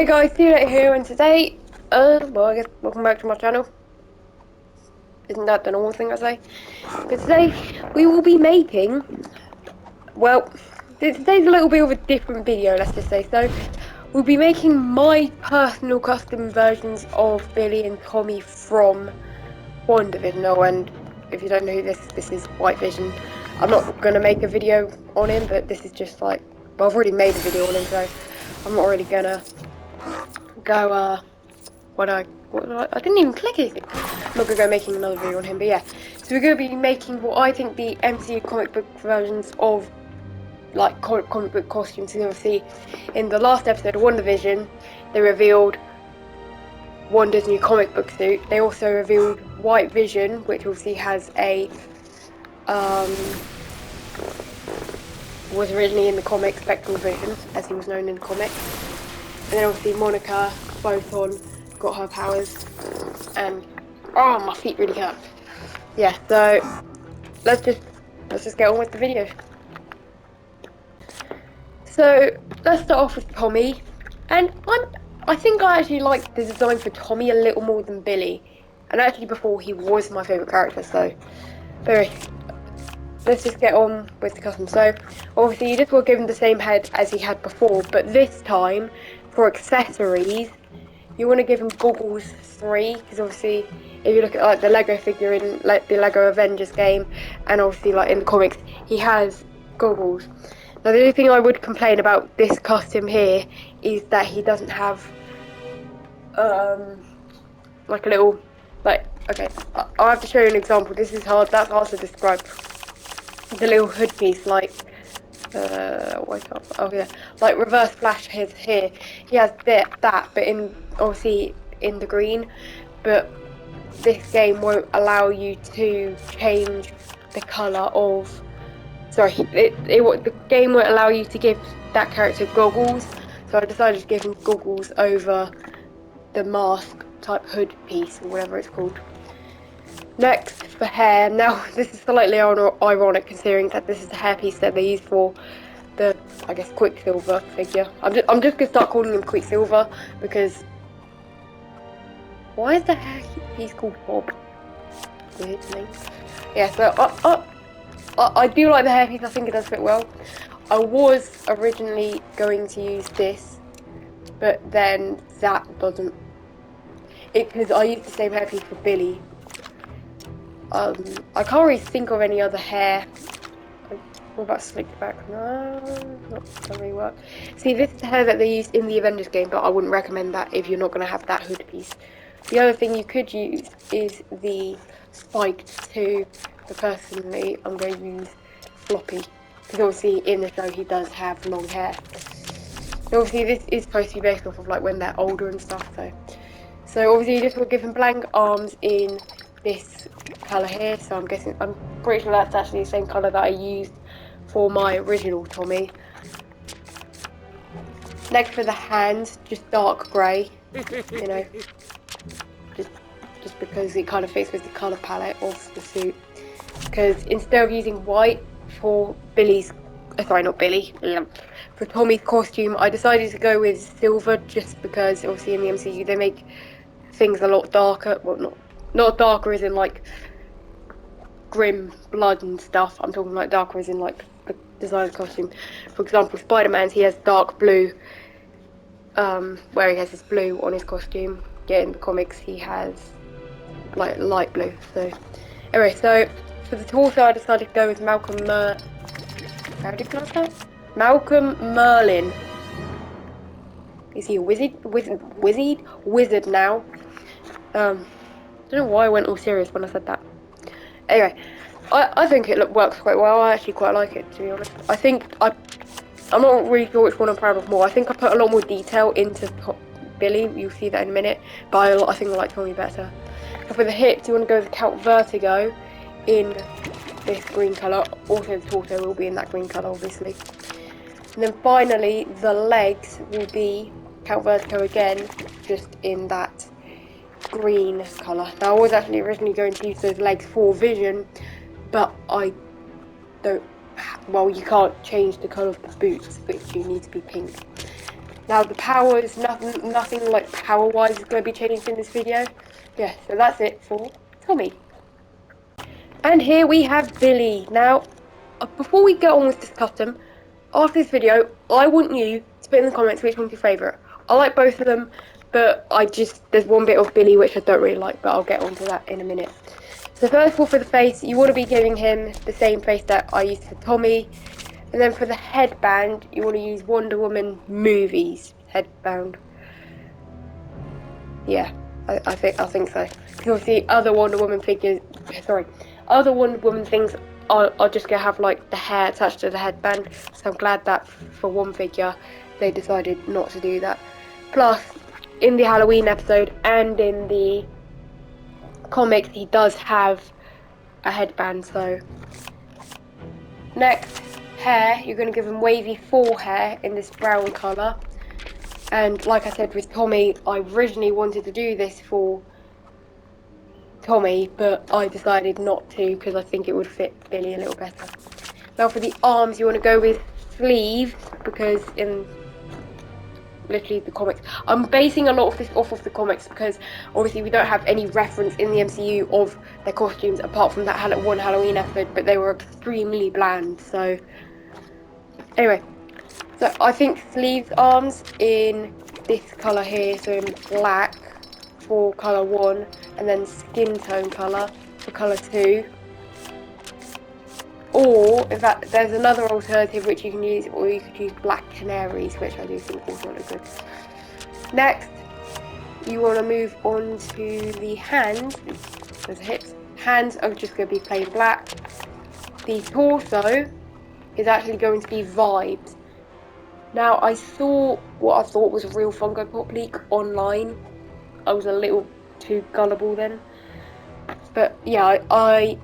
Hey guys, Stuart here, and today, well, I guess welcome back to my channel. Isn't that the normal thing I say? But today, we will be making, well, today's a little bit of a different video, let's just say. So, we'll be making my personal custom versions of Billy and Tommy from Wandavision. Oh, and if you don't know who this is Whitevision. I'm not going to make a video on him, but this is just like, well, I've already made a video on him, so I'm not really going to go, I didn't even click anything. I'm not going to go making another video on him, but yeah. So we're going to be making what I think the MCU comic book versions of, like, comic book costumes. So obviously, in the last episode of WandaVision, they revealed Wanda's new comic book suit. They also revealed White Vision, which obviously has a, was originally in the comic Spectral Vision, as he was known in the comic. And then obviously Monica, Photon, got her powers, and oh, my feet really hurt. Yeah, so let's just get on with the video. So let's start off with Tommy, and I think I actually like the design for Tommy a little more than Billy, and actually before he was my favourite character. So let's just get on with the custom. So obviously you just want to give him the same head as he had before, but this time for accessories you want to give him goggles 3, because obviously if you look at like the Lego figure in like the Lego Avengers game, and obviously like in the comics, he has goggles. Now the only thing I would complain about this costume here is that he doesn't have like a little, like, okay, I'll have to show you an example. This is hard, that's hard to describe. The little hood piece, like oh yeah, like reverse flash his here. He has that, but in obviously in the green. But this game won't allow you to change the colour of. Sorry, the game won't allow you to give that character goggles. So I decided to give him goggles over the mask type hood piece or whatever it's called. Next, for hair. Now, this is slightly ironic considering that this is the hairpiece that they use for the, I guess, Quicksilver figure. I'm just gonna start calling him Quicksilver because why is the hairpiece called Bob? Weird to me. Yeah, so I do like the hairpiece. I think it does fit well. I was originally going to use this, but then that doesn't. Because I used the same hairpiece for Billy. I can't really think of any other hair. What about slicked back? No, doesn't really work. See, this is the hair that they used in the Avengers game, but I wouldn't recommend that if you're not going to have that hood piece. The other thing you could use is the spiked 2, but personally I'm going to use floppy, because obviously in the show he does have long hair. So obviously this is supposed to be based off of like when they're older and stuff, so obviously you just will give him blank arms in this colour here, so I'm pretty sure that's actually the same colour that I used for my original Tommy. Next for the hands, just dark grey, you know, just because it kind of fits with the colour palette of the suit. Because instead of using white for Billy's, sorry, not Billy, for Tommy's costume, I decided to go with silver just because obviously in the MCU they make things a lot darker. Well, not darker as in like grim blood and stuff. I'm talking like darker as in like the design costume. For example, Spider-Man's, he has dark blue, where he has this blue on his costume. Yeah, in the comics he has like light blue. So anyway, so for the torso I decided to go with Malcolm how do you pronounce that? Malcolm Merlin. Is he a wizard now? I don't know why I went all serious when I said that. Anyway, I think it works quite well. I actually quite like it, to be honest. I think I'm not really sure which one I'm proud of more. I think I put a lot more detail into Billy. You'll see that in a minute. But I think I like Tommy better. And for the hips, you want to go with Count Vertigo in this green colour. Also, the torso will be in that green colour, obviously. And then finally, the legs will be Count Vertigo again, just in that green colour. Now I was actually originally going to use those legs for Vision, but I don't, well, you can't change the colour of the boots, which you need to be pink. Now the powers, nothing like power-wise is going to be changed in this video. Yeah, so that's it for Tommy. And here we have Billy. Now, before we get on with this custom, after this video, I want you to put in the comments which one's your favourite. I like both of them, but there's one bit of Billy which I don't really like, but I'll get onto that in a minute. So first of all, for the face, you want to be giving him the same face that I used for Tommy. And then for the headband, you want to use Wonder Woman movies headband. Yeah, I think so. Because obviously other Wonder Woman figures, other Wonder Woman things are just gonna have like the hair attached to the headband. So I'm glad that for one figure they decided not to do that. Plus, in the Halloween episode and in the comics, he does have a headband. So next, hair, you're gonna give him wavy full hair in this brown colour. And like I said with Tommy, I originally wanted to do this for Tommy, but I decided not to because I think it would fit Billy a little better. Now for the arms, you want to go with sleeves because in literally the comics, I'm basing a lot of this off of the comics because obviously we don't have any reference in the MCU of their costumes apart from that one Halloween episode, but they were extremely bland. So anyway. So I think sleeves arms in this colour here, so in black for colour 1, and then skin tone colour for colour 2. Or, in fact, there's another alternative which you can use, or you could use black canaries, which I do think also look good. Next, you want to move on to the hands. There's the hips. Hands are just going to be plain black. The torso is actually going to be vibes. Now, I saw what I thought was a real Funko Pop leak online. I was a little too gullible then. But yeah, I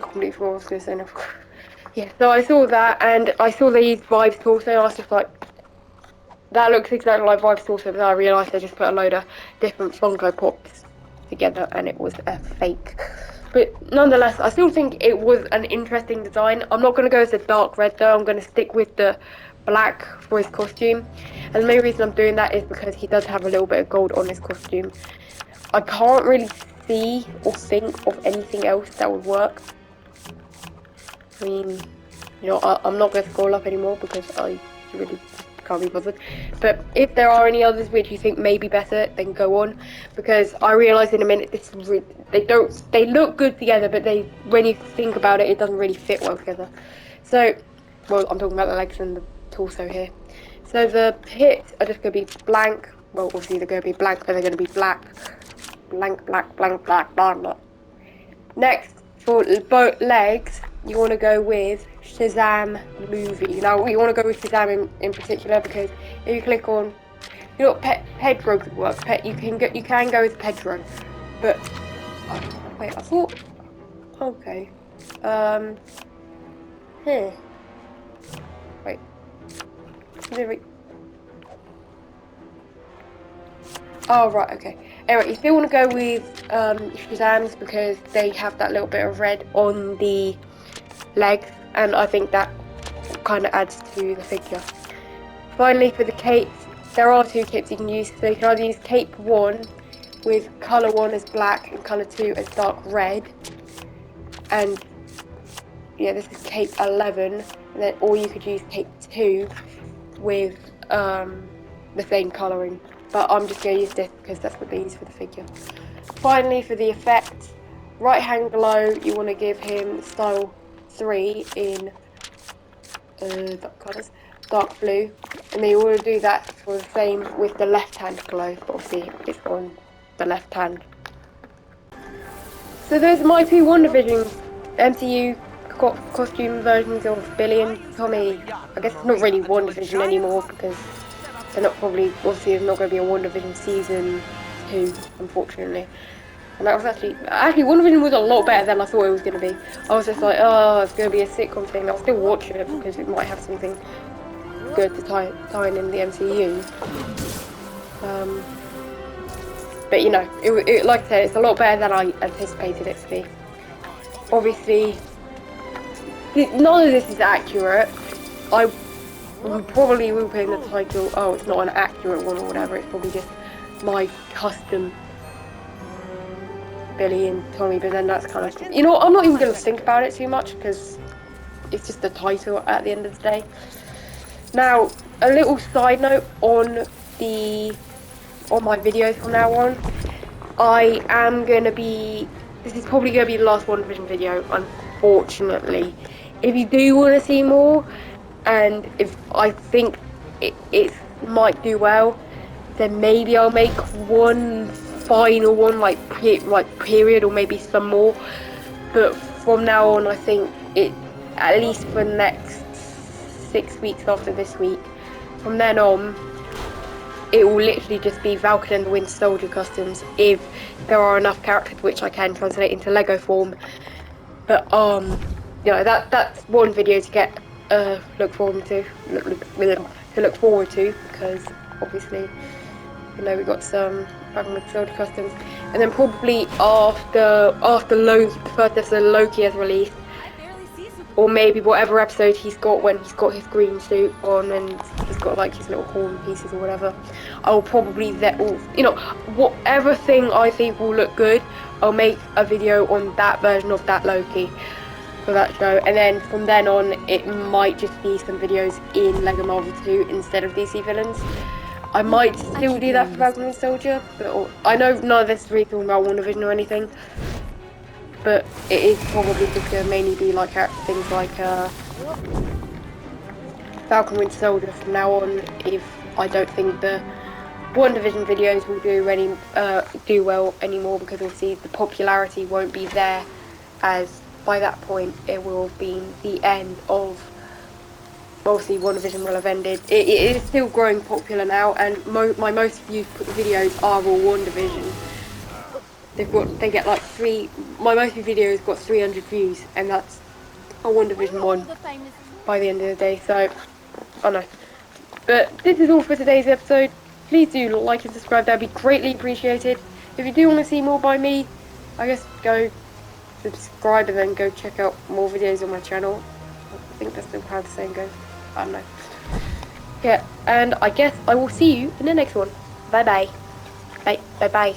completely forgot what I was going to say now. Yeah, so I saw that and I saw they used Vibes torso and I was just like, that looks exactly like Vibes torso, but I realised they just put a load of different Funko Pops together and it was a fake. But nonetheless, I still think it was an interesting design. I'm not going to go with the dark red though, I'm going to stick with the black for his costume. And the main reason I'm doing that is because he does have a little bit of gold on his costume. I can't really see or think of anything else that would work. I mean, you know, I'm not going to scroll up anymore because I really can't be bothered. But if there are any others which you think may be better, then go on, because I realise in a minute they look good together, but when you think about it, it doesn't really fit well together. So, well, I'm talking about the legs and the torso here. So the hips are just going to be blank. Well, obviously they're going to be blank, but they're going to be black, blank, black, blank, black, blah, blah. Next, for both legs, you want to go with Shazam movie. Now, you want to go with Shazam in particular because if you click on, you know, Pedro could work. You can go with Pedro, but wait, I thought, okay, here, wait, oh right, okay. Anyway, you still want to go with Shazam's because they have that little bit of red on the legs, and I think that kind of adds to the figure. Finally, for the capes, there are two capes you can use. So you can either use cape 1 with colour 1 as black and colour 2 as dark red, and yeah, this is cape 11, and then or you could use cape 2 with the same colouring, but I'm just going to use this because that's what they use for the figure. Finally, for the effects, right hand glow, you want to give him style 3 in dark colours, dark blue, and then you want to do that for the same with the left hand glow, but obviously it's on the left hand. So those are my two Wandavision MCU costume versions of Billy and Tommy. I guess it's not really Wandavision anymore because they're not obviously there's not going to be a Wandavision season 2, unfortunately. And that was actually Wandavision was a lot better than I thought it was going to be. I was just like, oh, it's going to be a sitcom thing. I'll still watch it because it might have something good to tie in the MCU. But you know, it like I said, it's a lot better than I anticipated it to be. Obviously, none of this is accurate. we probably will put in the title, oh, it's not an accurate one or whatever, it's probably just my custom Billy and Tommy, but then that's kind of, you know, I'm not even going to think about it too much because it's just the title at the end of the day. Now, a little side note on my videos from now on, I am going to be, this is probably going to be the last Wandavision video, unfortunately. If you do want to see more, and if I think it might do well, then maybe I'll make one final one, like period, or maybe some more. But from now on, I think it, at least for the next 6 weeks after this week, from then on, it will literally just be Valkyrie and the Winter Soldier customs, if there are enough characters which I can translate into Lego form. But you know, that's one video to get look forward to, because obviously, you know, we got some Valkyrie and Soldier customs, and then probably after Loki, the first episode of Loki is released, or maybe whatever episode he's got when he's got his green suit on and he's got like his little horn pieces or whatever, I'll probably you know, whatever thing I think will look good, I'll make a video on that version of that Loki for that show, and then from then on it might just be some videos in Lego Marvel 2 instead of DC villains. I might still do that for Falcon and Soldier, but I know none of this is really talking about WandaVision or anything, but it is probably just going to mainly be like things like Falcon Winter Soldier from now on, if I don't think the WandaVision videos will do well anymore, because obviously the popularity won't be there, as by that point it will have been the end of, obviously WandaVision will have ended. It is still growing popular now, and my most viewed videos are all WandaVision. They get like my most viewed videos got 300 views, and that's a WandaVision one by the end of the day, so I know. But this is all for today's episode. Please do like and subscribe, that'd be greatly appreciated. If you do want to see more by me, I guess go subscribe and then go check out more videos on my channel. I think that's still how the saying goes. I don't know. Yeah, and I guess I will see you in the next one. Bye bye. Bye bye.